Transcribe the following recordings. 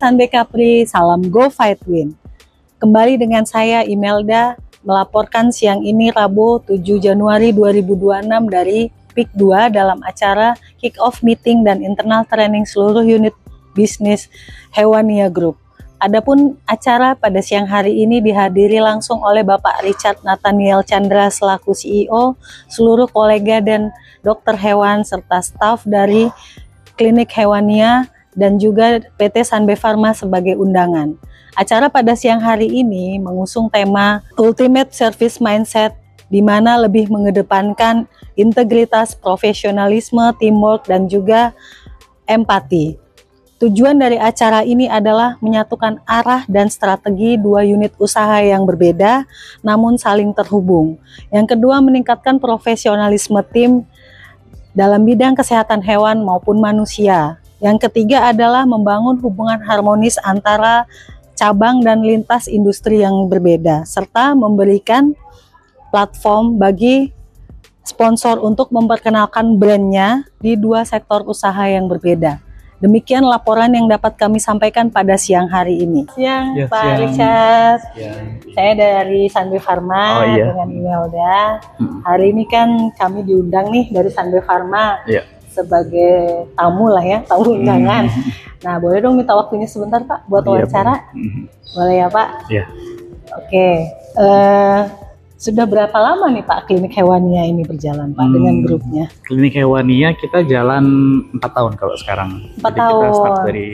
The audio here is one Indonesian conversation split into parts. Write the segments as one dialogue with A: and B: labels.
A: Sanbe Capri, salam Go Fight Win. Kembali dengan saya Imelda melaporkan siang ini Rabu 7 Januari 2026 dari PIK 2 dalam acara Kick Off Meeting dan Internal Training seluruh unit bisnis Hewania Group. Adapun acara pada siang hari ini dihadiri langsung oleh Bapak Richard Nathaniel Chandra selaku CEO, seluruh kolega dan dokter hewan serta staf dari Klinik Hewania dan juga PT Sanbe Pharma sebagai undangan. Acara pada siang hari ini mengusung tema Ultimate Service Mindset, di mana lebih mengedepankan integritas, profesionalisme, teamwork, dan juga empati. Tujuan dari acara ini adalah menyatukan arah dan strategi dua unit usaha yang berbeda, namun saling terhubung. Yang kedua, meningkatkan profesionalisme tim dalam bidang kesehatan hewan maupun manusia. Yang ketiga adalah membangun hubungan harmonis antara cabang dan lintas industri yang berbeda, serta memberikan platform bagi sponsor untuk memperkenalkan brandnya di dua sektor usaha yang berbeda. Demikian laporan yang dapat kami sampaikan pada siang hari ini. Siang, Pak Richard. Saya dari Sanbe Pharma dengan Imelda. Hari ini kan kami diundang nih dari Sanbe Pharma sebagai tamu lah ya, tamu undangan. Nah, boleh dong minta waktunya sebentar Pak buat wawancara? Boleh ya Pak? Iya. Oke. Sudah berapa lama nih Pak Klinik Hewania ini berjalan Pak dengan grupnya?
B: Klinik Hewania kita jalan 4 tahun kalau sekarang.
A: 4 tahun.
B: Kita start dari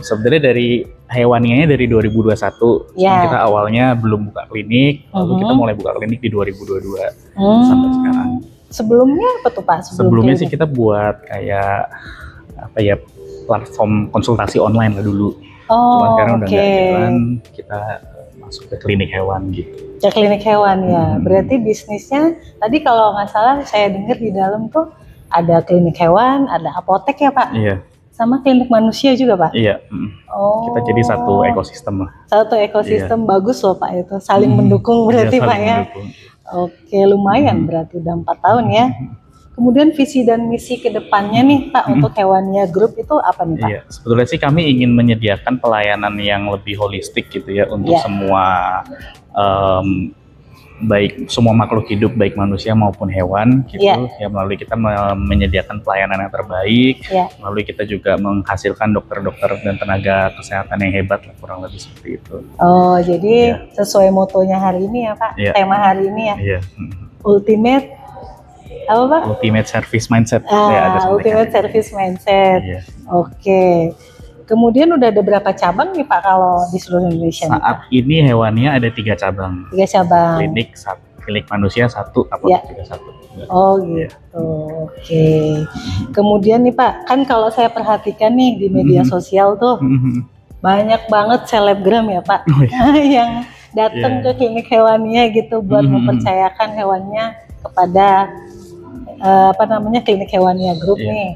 B: sebenarnya dari Hewanianya dari 2021. Kita awalnya belum buka klinik, lalu kita mulai buka klinik di 2022 sampai sekarang.
A: Sebelumnya apa tuh Pak?
B: Sebelumnya sih kita buat kayak apa ya, platform konsultasi online lah dulu. Cuma sekarang udah nggak jalan, kita masuk ke klinik hewan gitu.
A: Ya klinik hewan ya. Berarti bisnisnya tadi kalau nggak salah saya dengar di dalam tuh ada klinik hewan, ada apotek ya Pak?
B: Iya. Sama
A: klinik manusia juga Pak?
B: Iya. Kita jadi satu ekosistem lah.
A: Satu ekosistem bagus loh Pak itu, saling mendukung berarti Pak ya. Oke, lumayan berarti udah 4 tahun ya. Kemudian visi dan misi ke depannya nih Pak untuk Hewania Group itu apa nih Pak?
B: Iya, sebetulnya sih kami ingin menyediakan pelayanan yang lebih holistik gitu ya untuk semua baik semua makhluk hidup baik manusia maupun hewan gitu. Ya melalui kita menyediakan pelayanan yang terbaik, melalui kita juga menghasilkan dokter-dokter dan tenaga kesehatan yang hebat lah, kurang lebih seperti itu.
A: Oh, jadi sesuai motonya hari ini ya Pak, tema hari ini ya. Ultimate apa Pak?
B: Ultimate Service Mindset.
A: Ultimate Service Mindset. Oke. Kemudian udah ada berapa cabang nih Pak kalau di seluruh Indonesia?
B: Saat ini Hewania ada 3 cabang.
A: 3 cabang.
B: Klinik manusia 1, apotek juga 1.
A: Oh gitu. Oke. Kemudian nih Pak, kan kalau saya perhatikan nih di media sosial tuh banyak banget selebgram ya Pak yang datang ke klinik Hewania gitu buat mempercayakan hewannya kepada Klinik Hewania Group nih.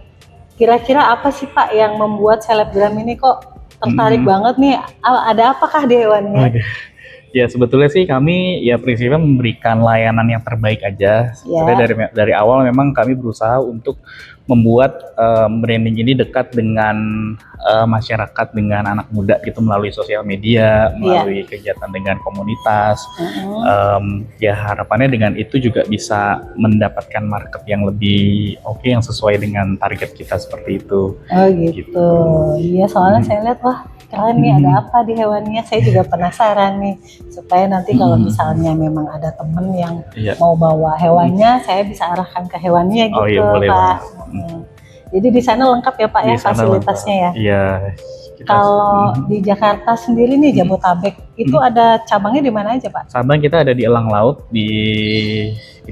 A: Kira-kira apa sih Pak yang membuat selebgram ini kok tertarik banget nih? Ada apakah di Hewania?
B: Ya sebetulnya sih kami ya prinsipnya memberikan layanan yang terbaik aja. Dari awal memang kami berusaha untuk membuat branding ini dekat dengan masyarakat, dengan anak muda gitu melalui sosial media, melalui kegiatan dengan komunitas. Ya harapannya dengan itu juga bisa mendapatkan market yang lebih oke, yang sesuai dengan target kita seperti itu.
A: Oh gitu. Iya soalnya saya lihat wah keren nih ada apa di Hewania, saya juga penasaran nih supaya nanti kalau misalnya memang ada temen yang mau bawa hewannya saya bisa arahkan ke Hewania gitu Pak. Jadi di sana lengkap ya Pak ya fasilitasnya ya.
B: Iya.
A: Kalau di Jakarta sendiri nih Jabotabek itu ada cabangnya di mana aja Pak?
B: Cabang kita ada di Elang Laut di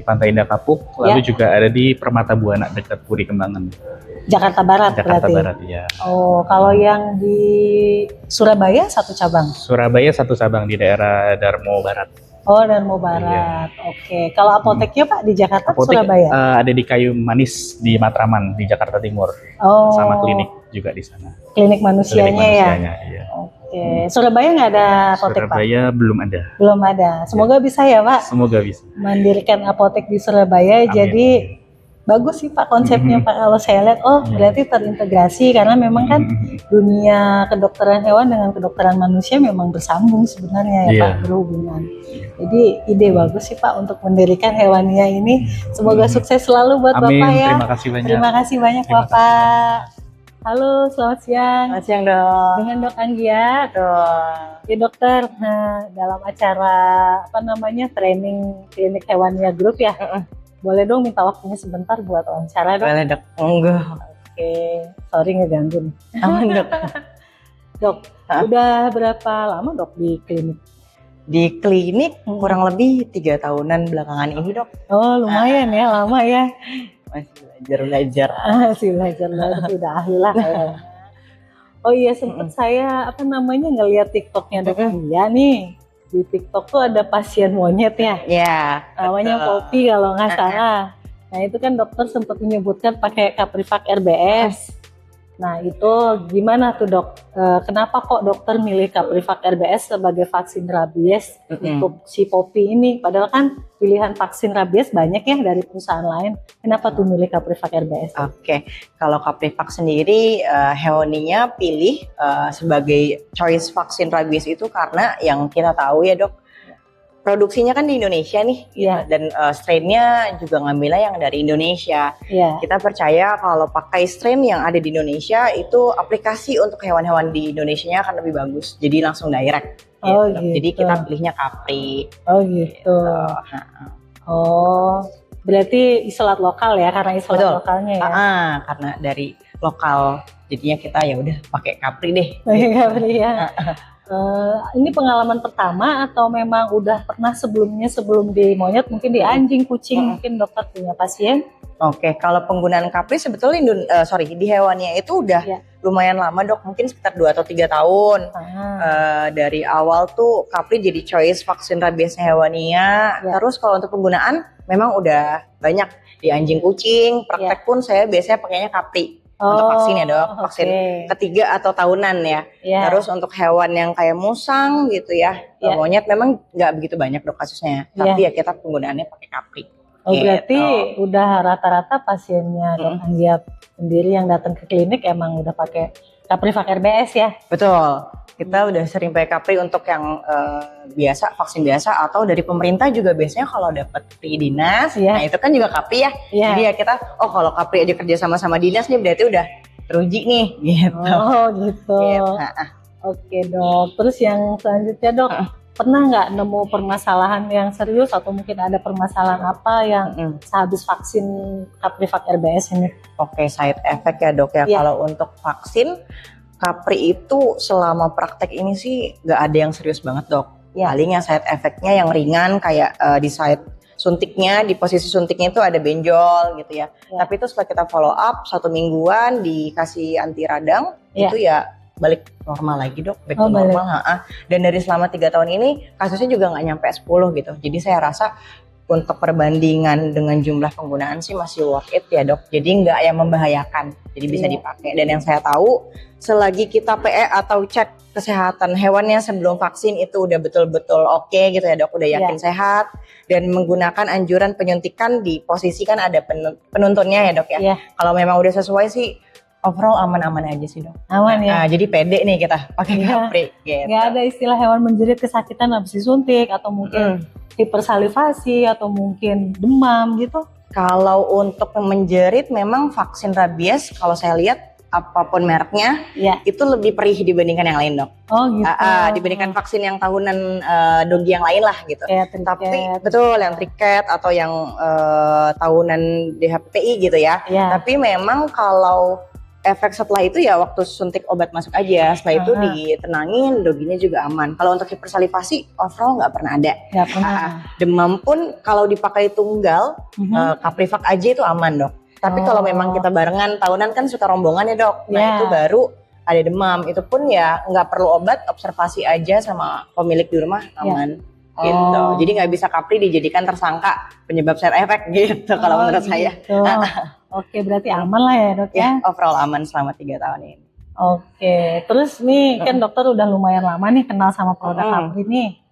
B: Pantai Indah Kapuk, lalu juga ada di Permata Buana dekat Puri Kembangan.
A: Jakarta Barat
B: Jakarta
A: berarti?
B: Barat, iya.
A: Oh, kalau yang di Surabaya 1 cabang?
B: Surabaya 1 cabang di daerah Darmo Barat.
A: Oh, Darmo Barat. Oke. Kalau apoteknya Pak di Jakarta, Surabaya?
B: Ada di Kayu Manis di Matraman di Jakarta Timur. Sama klinik juga di sana.
A: Klinik manusianya ya?
B: Iya.
A: Oke. Surabaya nggak ada apotek Pak?
B: Surabaya belum ada.
A: Belum ada. Semoga bisa ya Pak?
B: Semoga bisa.
A: Mendirikan apotek di Surabaya. Amin. Jadi bagus sih Pak konsepnya Pak. Kalau saya lihat, oh berarti terintegrasi karena memang kan dunia kedokteran hewan dengan kedokteran manusia memang bersambung sebenarnya ya Pak, berhubungan. Jadi ide bagus sih Pak untuk mendirikan Hewania ini. Semoga sukses selalu buat
B: Amin.
A: Bapak ya.
B: Terima kasih banyak.
A: Terima kasih banyak Bapak. Halo, selamat siang.
C: Selamat siang dok.
A: Dengan Dok Anggia. Ya dokter, nah dalam acara training klinik Hewania Group ya. Boleh dong minta waktunya sebentar buat wawancara dok?
C: Boleh dok. Enggak.
A: Oke, sorry ngeganggu nih.
C: Aman dok.
A: Dok, udah berapa lama dok di klinik?
C: Di klinik kurang lebih 3 tahunan belakangan ini dok.
A: Oh lumayan ya, lama ya.
C: Masih belajar.
A: Masih belajar banget, udah ahli lah. Oh iya, sempet saya ngeliat TikToknya Dok Anggia nih. Di TikTok tuh ada pasien monyet ya.
C: Iya.
A: Namanya Poppy kalau nggak salah. Nah itu kan dokter sempat menyebutkan pakai Caprivac RBS. Nah itu gimana tuh dok? Kenapa kok dokter milih Caprivac RBS sebagai vaksin rabies untuk si Poppy ini? Padahal kan pilihan vaksin rabies banyak ya dari perusahaan lain. Kenapa tuh milih Caprivac RBS?
C: Oke, kalau Caprivac sendiri Hewania pilih sebagai choice vaksin rabies itu karena yang kita tahu ya dok, produksinya kan di Indonesia nih, dan strainnya juga ngambilnya yang dari Indonesia. Kita percaya kalau pakai strain yang ada di Indonesia itu aplikasi untuk hewan-hewan di Indonesia-nya akan lebih bagus. Jadi langsung direct.
A: Oh, gitu.
C: Jadi kita pilihnya Capri.
A: Oh gitu. Oh, berarti isolat lokal ya, karena isolat lokalnya ya.
C: Karena dari lokal, jadinya kita ya udah pakai Capri deh.
A: Pakai Capri ya. Ini pengalaman pertama atau memang udah pernah sebelumnya sebelum di monyet, mungkin di anjing, kucing, mungkin dokter punya pasien?
C: Oke, kalau penggunaan Capri sebetulnya di hewannya itu udah lumayan lama dok, mungkin sekitar 2 atau 3 tahun. Dari awal tuh Capri jadi choice vaksin rabiesnya hewania. Terus kalau untuk penggunaan memang udah banyak di anjing kucing, praktek pun saya biasanya pakainya Capri. Untuk vaksin ya dok, vaksin ketiga atau tahunan ya. Terus untuk hewan yang kayak musang gitu ya, monyet memang nggak begitu banyak dok kasusnya. Tapi ya kita penggunaannya pakai Capri.
A: Oh gitu. Berarti udah rata-rata pasiennya dok Anggia sendiri yang datang ke klinik emang udah pakai Caprivac RBS ya? Betul.
C: Kita udah sering pakai Capri untuk yang biasa, vaksin biasa, atau dari pemerintah juga biasanya kalau dapat free dinas, nah itu kan juga Capri ya. Jadi ya kita, kalau Capri aja kerja sama dinas nih berarti udah teruji nih, gitu.
A: Oh gitu. Oke dok, terus yang selanjutnya dok, pernah nggak nemu permasalahan yang serius atau mungkin ada permasalahan apa yang sehabis vaksin Caprivac RBS ini?
C: Oke, side effect ya dok ya. Kalau untuk vaksin Capri itu selama praktek ini sih nggak ada yang serius banget dok. Paling yang side effect-nya yang ringan kayak di side suntiknya, di posisi suntiknya itu ada benjol gitu ya. Tapi itu setelah kita follow up 1 mingguan dikasih anti radang, itu ya balik normal lagi dok, back to normal. Dan dari selama 3 tahun ini kasusnya juga nggak nyampe 10 gitu. Jadi saya rasa untuk perbandingan dengan jumlah penggunaan sih masih worth it ya dok. Jadi nggak yang membahayakan, jadi bisa dipakai. Dan yang saya tahu, selagi kita PE atau cek kesehatan hewannya sebelum vaksin itu udah betul-betul oke gitu ya dok, udah yakin sehat, dan menggunakan anjuran penyuntikan di posisi kan ada penuntunnya ya dok ya. Kalau memang udah sesuai sih, overall aman-aman aja sih dok.
A: Aman ya.
C: Nah, jadi pede nih kita pakai Capri. Gitu.
A: Nggak ada istilah hewan menjerit kesakitan habis disuntik atau mungkin hipersalivasi atau mungkin demam gitu.
C: Kalau untuk menjerit memang vaksin rabies kalau saya lihat apapun mereknya itu lebih perih dibandingkan yang lain dok.
A: Oh gitu.
C: Dibandingkan vaksin yang tahunan dogi yang lain lah gitu. Tapi betul yang triket atau yang tahunan DHPPI gitu ya. Tapi memang kalau efek setelah itu ya waktu suntik obat masuk aja, setelah itu ditenangin, doginya juga aman. Kalau untuk hipersalivasi overall nggak pernah ada.
A: Nggak pernah.
C: Demam pun kalau dipakai tunggal, Caprivac aja itu aman dok. Tapi kalau memang kita barengan, tahunan kan suka rombongan ya dok. Nah itu baru ada demam, itu pun ya nggak perlu obat, observasi aja sama pemilik di rumah aman. Gitu. Jadi nggak bisa Capri dijadikan tersangka penyebab side effect gitu kalau menurut saya.
A: Oke, berarti aman lah ya dok ya?
C: Overall aman selama 3 tahun ini.
A: Oke, terus nih kan dokter udah lumayan lama nih kenal sama produk Capri nih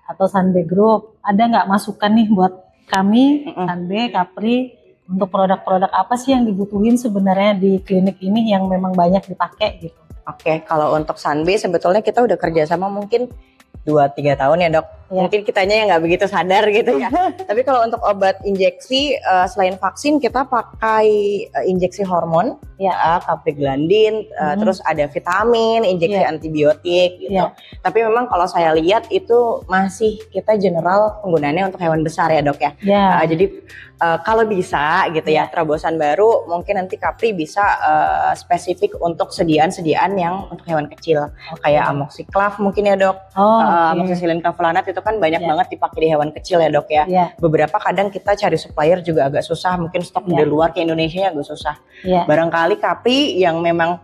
A: atau Sanbe Group. Ada nggak masukan nih buat kami Sanbe, Capri Untuk produk-produk apa sih yang dibutuhin sebenarnya di klinik ini yang memang banyak dipakai gitu?
C: Oke, kalau untuk Sunbe sebetulnya kita udah kerjasama mungkin 2-3 tahun ya dok.
A: Ya.
C: Mungkin kitanya yang nggak begitu sadar gitu ya. Tapi kalau untuk obat injeksi selain vaksin kita pakai injeksi hormon, ya, kapriglandin, terus ada vitamin, injeksi antibiotik gitu. Tapi memang kalau saya lihat itu masih kita general penggunaannya untuk hewan besar ya dok ya. Jadi kalau bisa gitu ya terobosan baru mungkin nanti Kapri bisa spesifik untuk sediaan-sediaan yang untuk hewan kecil kayak amoxiclav mungkin ya dok. Amoxicillin clavulanat itu kan banyak banget dipakai di hewan kecil ya dok ya. Beberapa kadang kita cari supplier juga agak susah, mungkin stok dari luar ke Indonesia agak susah. Barangkali Kapri yang memang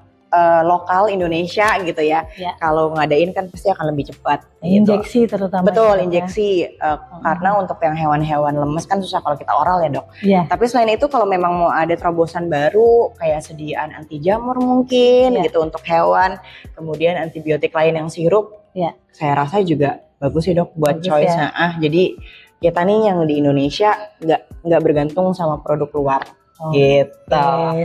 C: lokal Indonesia gitu ya. Kalau ngadain kan pasti akan lebih cepat.
A: Injeksi gitu. Terutama.
C: Betul, injeksi karena untuk yang hewan-hewan lemes kan susah kalau kita oral ya dok. Tapi selain itu kalau memang mau ada terobosan baru kayak sediaan anti jamur mungkin gitu untuk hewan, kemudian antibiotik lain yang sirup, saya rasa juga bagus sih dok buat choice. Jadi kita nih yang di Indonesia nggak bergantung sama produk luar. Gitu.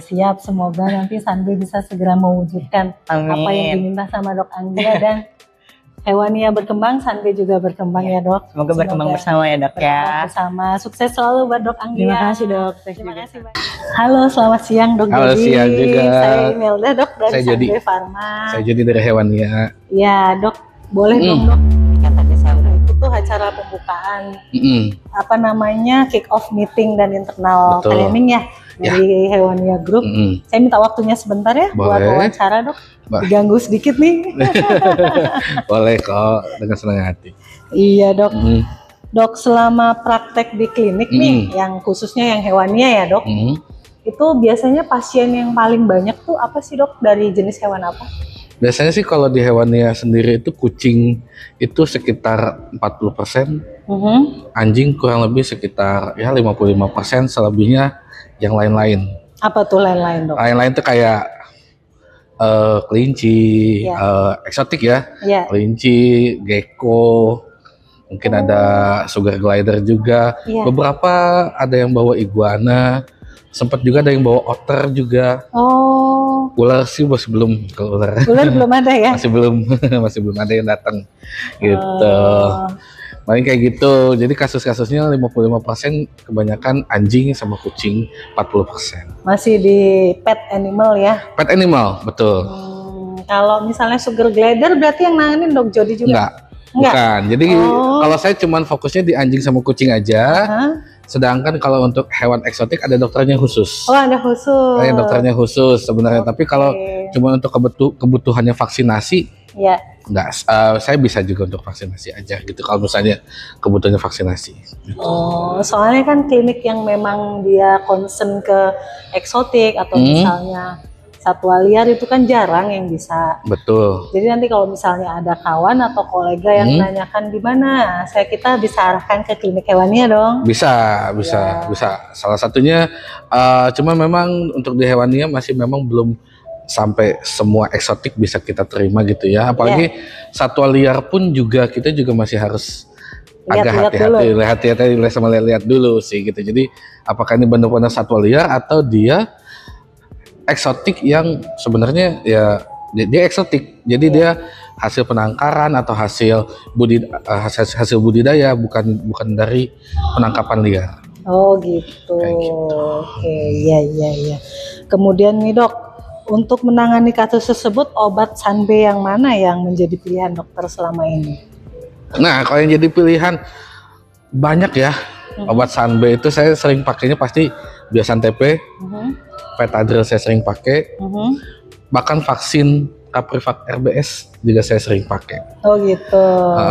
A: Siap, semoga nanti Sunbe bisa segera mewujudkan apa yang diminta sama Dok Anggia dan Hewania berkembang, Sunbe juga berkembang ya dok.
C: Semoga berkembang bersama ya dok ya.
A: Bersama, sukses selalu buat Dok Anggia.
C: Terima kasih dok.
A: Terima kasih Pak. Halo, selamat siang Dok.
B: Halo,
A: Jody.
B: siang juga.
A: Saya Imelda dok dari
B: Saya Jody.
A: Sunbe Pharma.
B: Saya Jody dari Hewania.
A: Ya dok, boleh dong dok. Kan tadi saya udah ikut tuh acara pembukaan. Apa namanya, kick off meeting dan internal training ya. Dari Hewania Group. Saya minta waktunya sebentar ya. Buat wawancara dok. Diganggu sedikit nih.
B: Boleh kok, dengan senang hati.
A: Iya dok. Dok, selama praktek di klinik nih, yang khususnya yang Hewania ya dok, itu biasanya pasien yang paling banyak tuh apa sih dok, dari jenis hewan apa?
B: Biasanya sih kalau di Hewania sendiri itu kucing itu sekitar 40%, anjing kurang lebih sekitar ya 55%, selebihnya yang lain-lain.
A: Apa tuh lain-lain dok?
B: Lain-lain tuh kayak kelinci, eksotik ya, kelinci, gecko, mungkin ada sugar glider juga. Beberapa ada yang bawa iguana, sempat juga ada yang bawa otter juga. Ular sih masih belum, kalau ular.
A: Ular belum ada ya?
B: masih belum ada yang datang gitu. Paling kayak gitu. Jadi kasus-kasusnya 55% kebanyakan anjing sama kucing, 40%.
A: Masih di pet animal ya?
B: Pet animal, betul.
A: Kalau misalnya sugar glider berarti yang nanganin Dok Jody juga?
B: Enggak. Bukan. Jadi kalau saya cuman fokusnya di anjing sama kucing aja. Sedangkan kalau untuk hewan eksotik ada dokternya khusus.
A: Oh, ada khusus.
B: Ada dokternya khusus sebenarnya. Tapi kalau cuma untuk kebutuhannya vaksinasi, enggak. Saya bisa juga untuk vaksinasi aja gitu. Kalau misalnya kebutuhannya vaksinasi. Gitu.
A: Soalnya kan klinik yang memang dia concern ke eksotik atau misalnya satwa liar itu kan jarang yang bisa. Betul. Jadi nanti kalau misalnya ada kawan atau kolega yang menanyakan di mana, kita bisa arahkan ke klinik Hewania dong. Bisa. Salah satunya, cuma memang untuk di Hewania masih memang belum sampai semua eksotik bisa kita terima gitu ya. Apalagi satwa liar pun juga kita juga masih harus agak hati-hati, lihat dulu sih gitu. Jadi apakah ini benar-benar satwa liar atau dia eksotik yang sebenarnya ya dia eksotik, jadi dia hasil penangkaran atau hasil budidaya, bukan dari penangkapan liar. Oh gitu. Oke, iya. Kemudian nih dok, untuk menangani kasus tersebut obat Sunbe yang mana yang menjadi pilihan dokter selama ini?
B: Nah, kalau yang jadi pilihan banyak ya. Obat Sunbe itu saya sering pakainya pasti Biosan TP. Petadril saya sering pakai, bahkan vaksin Caprivac RBS juga saya sering pakai. Oh gitu.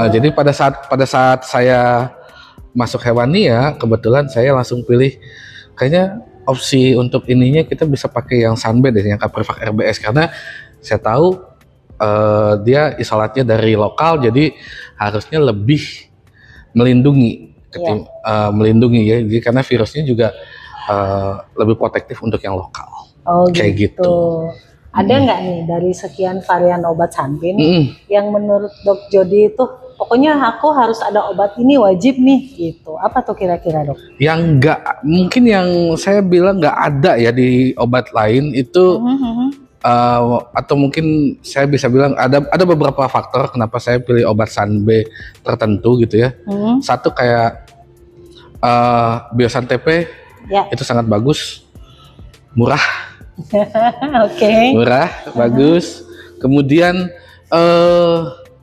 B: Jadi pada saat saya masuk Hewania, kebetulan saya langsung pilih kayaknya opsi untuk ininya kita bisa pakai yang Sunbe deh, yang Caprivac RBS, karena saya tahu dia isolatnya dari lokal, jadi harusnya lebih melindungi, melindungi ya, jadi karena virusnya juga lebih protektif untuk yang lokal. Kayak gitu. Ada nggak nih dari sekian varian obat Sunbe yang menurut Dok Jody itu
A: pokoknya aku harus ada obat ini wajib nih gitu. Apa tuh kira-kira dok?
D: Yang mungkin yang saya bilang nggak ada ya di obat lain itu, atau mungkin saya bisa bilang ada beberapa faktor kenapa saya pilih obat Sanbe tertentu gitu ya. Satu kayak Biosan TP itu sangat bagus, murah.
A: Oke.
D: Murah, bagus. Kemudian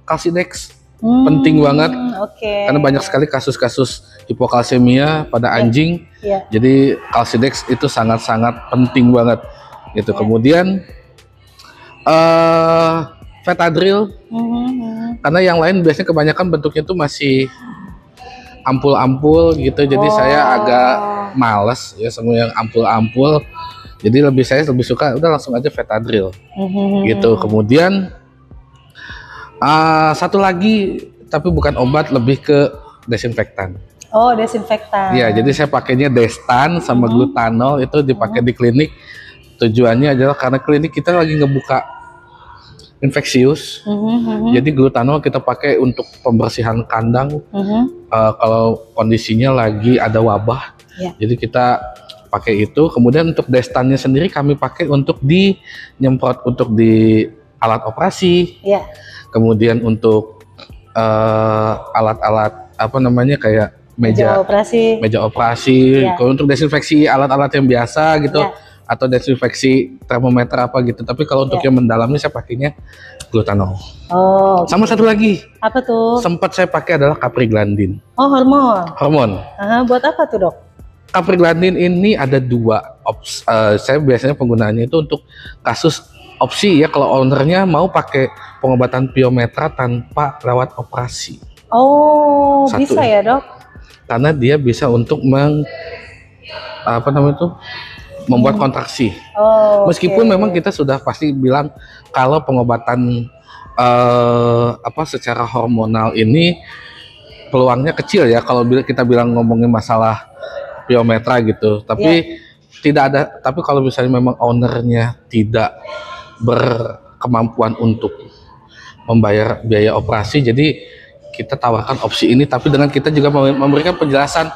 D: Calcidex penting banget, karena banyak sekali kasus-kasus hipokalsemia pada anjing. Jadi Calcidex itu sangat-sangat penting banget gitu. Kemudian Vetadril, karena yang lain biasanya kebanyakan bentuknya tuh masih ampul-ampul gitu. Jadi saya agak males ya semua yang ampul-ampul. Jadi saya lebih suka udah langsung aja Vetadril gitu. Kemudian satu lagi tapi bukan obat, lebih ke desinfektan.
A: Oh, desinfektan.
D: Iya, jadi saya pakainya Destan sama glutanol, itu dipakai di klinik. Tujuannya adalah karena klinik kita lagi ngebuka infeksius. Jadi glutanol kita pakai untuk pembersihan kandang. Kalau kondisinya lagi ada wabah. Jadi kita pakai itu. Kemudian untuk Destannya sendiri kami pakai untuk dinyemprot untuk di alat operasi. Kemudian untuk alat-alat apa namanya kayak meja operasi. Kalau untuk desinfeksi alat-alat yang biasa gitu, atau desinfeksi termometer apa gitu. Tapi kalau untuk yang mendalamnya saya pakainya glutanol. Sama satu lagi.
A: Apa tuh?
D: Sempat saya pakai adalah Capriglandin.
A: Oh, hormon.
D: Buat
A: apa tuh dok?
D: Capriglandin ini ada dua saya biasanya penggunaannya itu untuk kasus opsi ya, kalau ownernya mau pakai pengobatan piometra tanpa lewat operasi.
A: Satu, bisa ya dok?
D: Karena dia bisa untuk membuat kontraksi. Meskipun memang kita sudah pasti bilang kalau pengobatan secara hormonal ini peluangnya kecil ya kalau kita bilang ngomongin masalah piometra gitu. Tapi tapi kalau misalnya memang ownernya tidak berkemampuan untuk membayar biaya operasi, jadi kita tawarkan opsi ini, tapi dengan kita juga memberikan penjelasan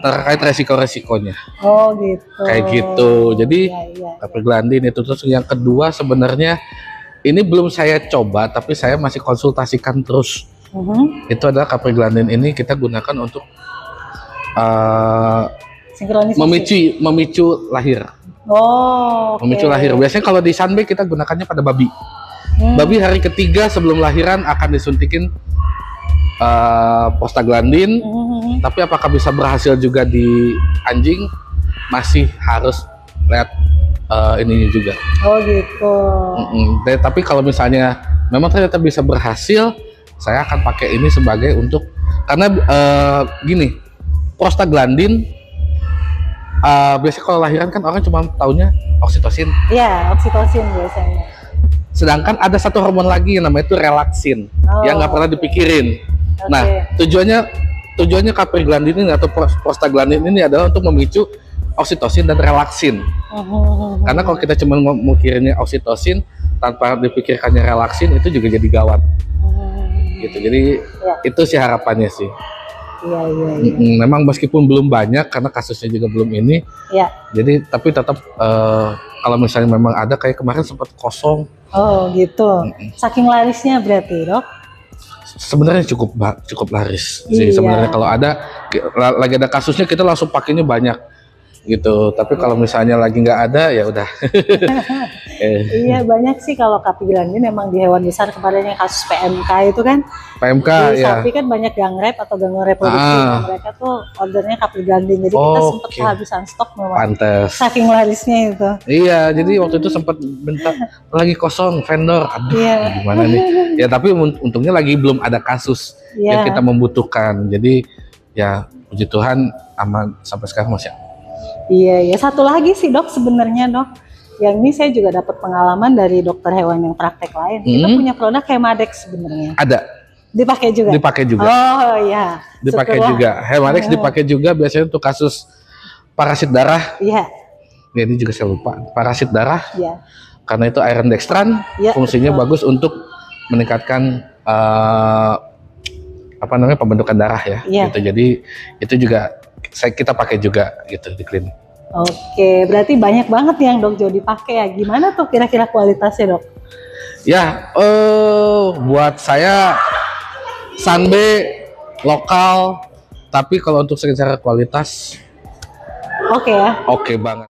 D: terkait resiko-resikonya.
A: Gitu.
D: Kayak gitu. Jadi Capriglandin itu. Terus yang kedua sebenarnya ini belum saya coba, tapi saya masih konsultasikan terus. Itu adalah Capriglandin ini kita gunakan untuk memicu lahir. Memicu lahir. Biasanya kalau di Sanbe kita gunakannya pada babi. Babi hari ketiga sebelum lahiran akan disuntikin prostaglandin. Tapi apakah bisa berhasil juga di anjing? Masih harus lihat ini juga.
A: Gitu.
D: Tapi kalau misalnya memang ternyata bisa berhasil, saya akan pakai ini sebagai untuk karena gini, prostaglandin biasanya kalau lahiran kan orang cuma taunya oksitosin.
A: Iya, oksitosin biasanya.
D: Sedangkan ada satu hormon lagi yang namanya itu relaksin, yang nggak pernah dipikirin. Nah, tujuannya Capriglandin ini atau prostaglandin ini adalah untuk memicu oksitosin dan relaksin. Karena kalau kita cuma mikirinnya oksitosin tanpa dipikirkannya relaksin, itu juga jadi gawat. Gitu. Jadi itu sih harapannya sih. Memang meskipun belum banyak karena kasusnya juga belum ini. Jadi tapi tetap kalau misalnya memang ada, kayak kemarin sempat kosong.
A: Gitu. Saking larisnya berarti dok?
D: Sebenarnya cukup laris sih sebenarnya. Kalau lagi ada kasusnya kita langsung pakainya banyak gitu. Tapi kalau misalnya lagi nggak ada ya udah.
A: Iya, banyak sih kalau Capriglandin memang di hewan besar, kepadanya kasus PMK itu kan.
D: PMK
A: di sapi kan banyak gangrep atau gangguan reproduksi. Mereka tuh ordernya Capriglandin. Jadi kita sempat kehabisan stok memang. Pantes. Saking larisnya itu.
D: Iya, jadi waktu itu sempat bentar lagi kosong vendor. Aduh, gimana nih? Ya tapi untungnya lagi belum ada kasus yang kita membutuhkan. Jadi ya puji Tuhan aman sampai sekarang masih.
A: Iya, satu lagi sih dok sebenarnya dok. Yang ini saya juga dapat pengalaman dari dokter hewan yang praktek lain. Kita punya produk Hemadex sebenarnya.
D: Ada.
A: Dipakai juga. Oh iya.
D: Dipakai juga. Hemadex dipakai juga biasanya untuk kasus parasit darah.
A: Iya.
D: Ini juga saya lupa. Parasit darah. Iya. Karena itu iron dextran, fungsinya bagus untuk meningkatkan apa namanya pembentukan darah ya.
A: Iya.
D: Gitu. Jadi itu juga kita pakai juga gitu di klinik.
A: Oke, berarti banyak banget yang Dok Jo dipakai ya. Gimana tuh kira-kira kualitasnya, Dok?
D: Ya, buat saya Sanbe lokal, tapi kalau untuk secara kualitas
A: Oke ya.
D: oke banget.